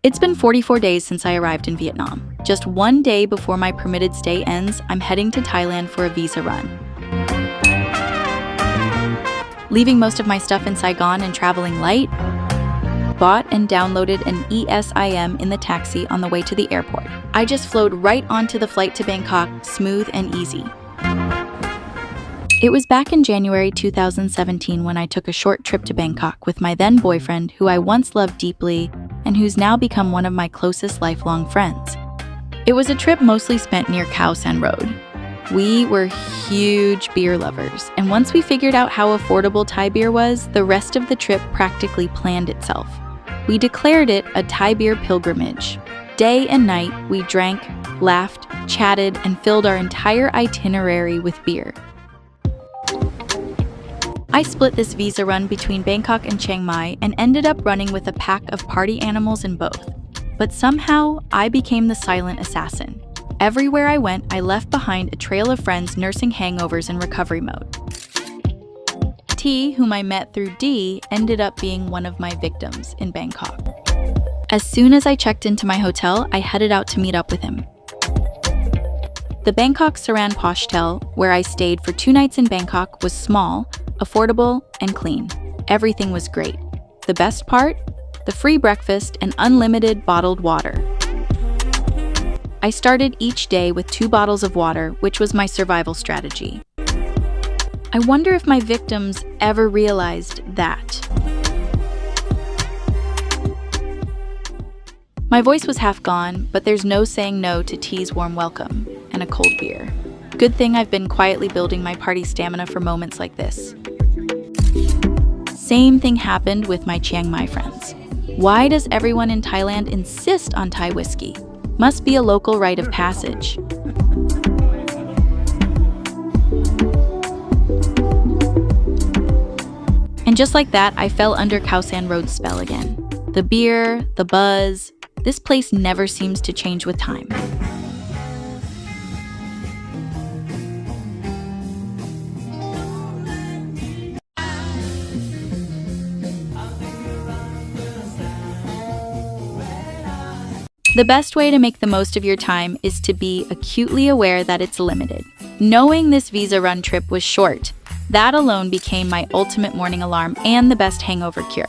It's been 44 days since I arrived in Vietnam. Just one day before my permitted stay ends, I'm heading to Thailand for a visa run. Leaving most of my stuff in Saigon and traveling light, bought and downloaded an eSIM in the taxi on the way to the airport. I just flowed right onto the flight to Bangkok, smooth and easy. It was back in January 2017 when I took a short trip to Bangkok with my then boyfriend, who I once loved deeply and who's now become one of my closest lifelong friends. It was a trip mostly spent near Khao San Road. We were huge beer lovers, and once we figured out how affordable Thai beer was, the rest of the trip practically planned itself. We declared it a Thai beer pilgrimage. Day and night, we drank, laughed, chatted, and filled our entire itinerary with beer. I split this visa run between Bangkok and Chiang Mai and ended up running with a pack of party animals in both. But somehow, I became the silent assassin. Everywhere I went, I left behind a trail of friends nursing hangovers in recovery mode. T, whom I met through D, ended up being one of my victims in Bangkok. As soon as I checked into my hotel, I headed out to meet up with him. The Bangkok Saran Hostel, where I stayed for 2 nights in Bangkok, was small, affordable, and clean. Everything was great. The best part? The free breakfast and unlimited bottled water. I started each day with 2 bottles of water, which was my survival strategy. I wonder if my victims ever realized that. My voice was half gone, but there's no saying no to T's warm welcome and a cold beer. Good thing I've been quietly building my party stamina for moments like this. Same thing happened with my Chiang Mai friends. Why does everyone in Thailand insist on Thai whiskey? Must be a local rite of passage. And just like that, I fell under Khao San Road's spell again. The beer, the buzz, this place never seems to change with time. The best way to make the most of your time is to be acutely aware that it's limited. Knowing this visa run trip was short, that alone became my ultimate morning alarm and the best hangover cure.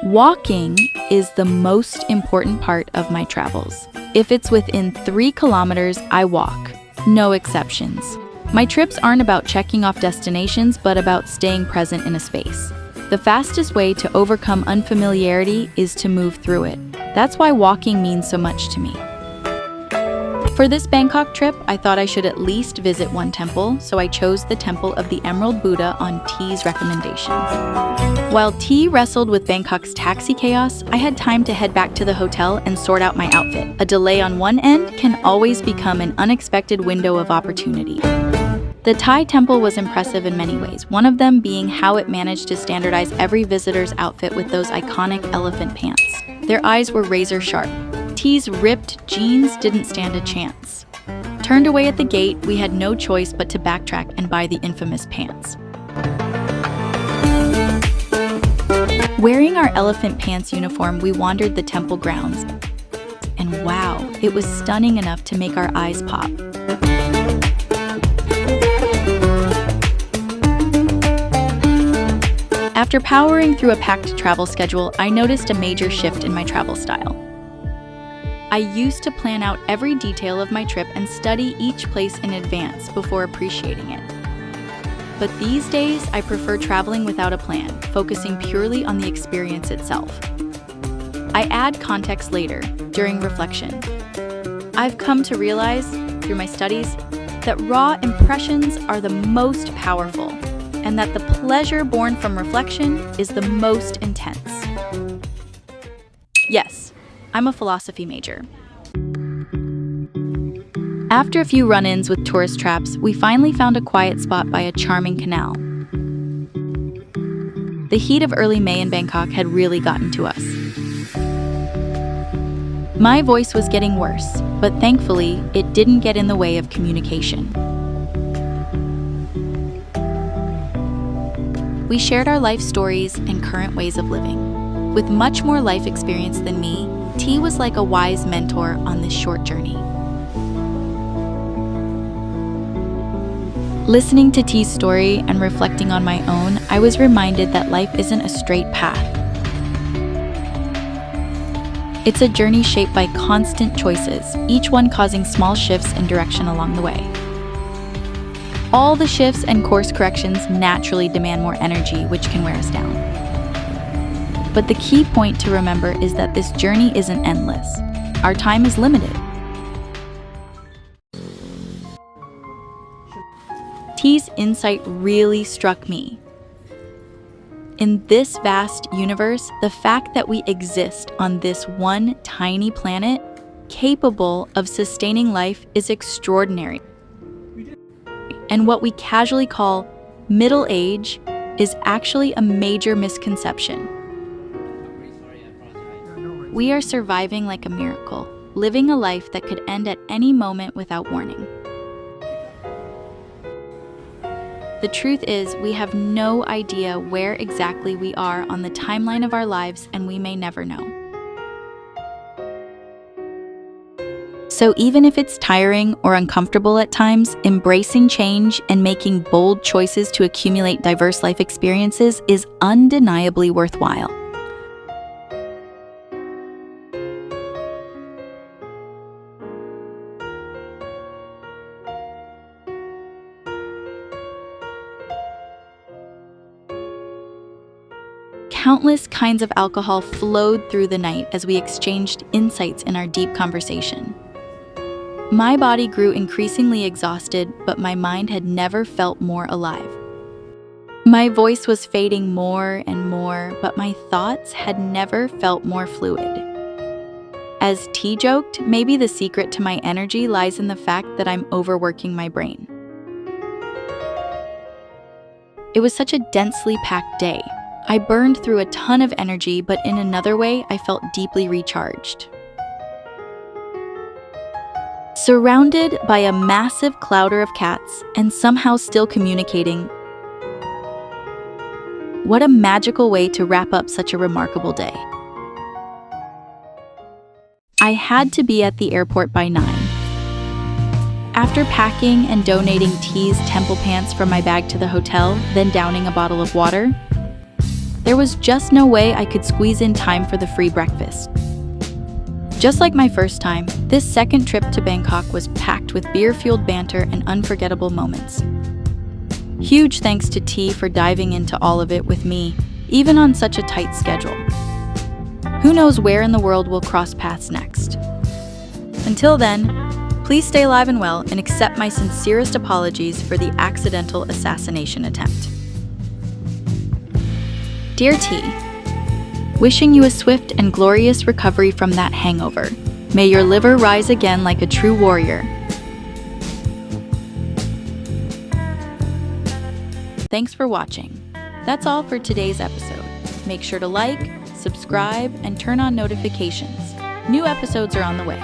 Walking is the most important part of my travels. If it's within 3 kilometers, I walk. No exceptions. My trips aren't about checking off destinations, but about staying present in a space. The fastest way to overcome unfamiliarity is to move through it. That's why walking means so much to me. For this Bangkok trip, I thought I should at least visit one temple, so I chose the Temple of the Emerald Buddha on T's recommendation. While T wrestled with Bangkok's taxi chaos, I had time to head back to the hotel and sort out my outfit. A delay on one end can always become an unexpected window of opportunity. The Thai temple was impressive in many ways, one of them being how it managed to standardize every visitor's outfit with those iconic elephant pants. Their eyes were razor sharp. T's ripped jeans didn't stand a chance. Turned away at the gate, we had no choice but to backtrack and buy the infamous pants. Wearing our elephant pants uniform, we wandered the temple grounds. And wow, it was stunning enough to make our eyes pop. After powering through a packed travel schedule, I noticed a major shift in my travel style. I used to plan out every detail of my trip and study each place in advance before appreciating it. But these days, I prefer traveling without a plan, focusing purely on the experience itself. I add context later, during reflection. I've come to realize, through my studies, that raw impressions are the most powerful, and that the pleasure born from reflection is the most intense. Yes, I'm a philosophy major. After a few run-ins with tourist traps, we finally found a quiet spot by a charming canal. The heat of early May in Bangkok had really gotten to us. My voice was getting worse, but thankfully, it didn't get in the way of communication. We shared our life stories and current ways of living. With much more life experience than me, T was like a wise mentor on this short journey. Listening to T's story and reflecting on my own, I was reminded that life isn't a straight path. It's a journey shaped by constant choices, each one causing small shifts in direction along the way. All the shifts and course corrections naturally demand more energy, which can wear us down. But the key point to remember is that this journey isn't endless. Our time is limited. T's insight really struck me. In this vast universe, the fact that we exist on this one tiny planet capable of sustaining life is extraordinary. And what we casually call middle age is actually a major misconception. We are surviving like a miracle, living a life that could end at any moment without warning. The truth is, we have no idea where exactly we are on the timeline of our lives, and we may never know. So even if it's tiring or uncomfortable at times, embracing change and making bold choices to accumulate diverse life experiences is undeniably worthwhile. Countless kinds of alcohol flowed through the night as we exchanged insights in our deep conversation. My body grew increasingly exhausted, but my mind had never felt more alive. My voice was fading more and more, but my thoughts had never felt more fluid. As T joked, maybe the secret to my energy lies in the fact that I'm overworking my brain. It was such a densely packed day. I burned through a ton of energy, but in another way, I felt deeply recharged. Surrounded by a massive clouder of cats and somehow still communicating. What a magical way to wrap up such a remarkable day. I had to be at the airport by 9. After packing and donating T's temple pants from my bag to the hotel, then downing a bottle of water, there was just no way I could squeeze in time for the free breakfast. Just like my first time, this second trip to Bangkok was packed with beer-fueled banter and unforgettable moments. Huge thanks to T for diving into all of it with me, even on such a tight schedule. Who knows where in the world we'll cross paths next? Until then, please stay alive and well and accept my sincerest apologies for the accidental assassination attempt. Dear T, wishing you a swift and glorious recovery from that hangover. May your liver rise again like a true warrior. Thanks for watching. That's all for today's episode. Make sure to like, subscribe, and turn on notifications. New episodes are on the way.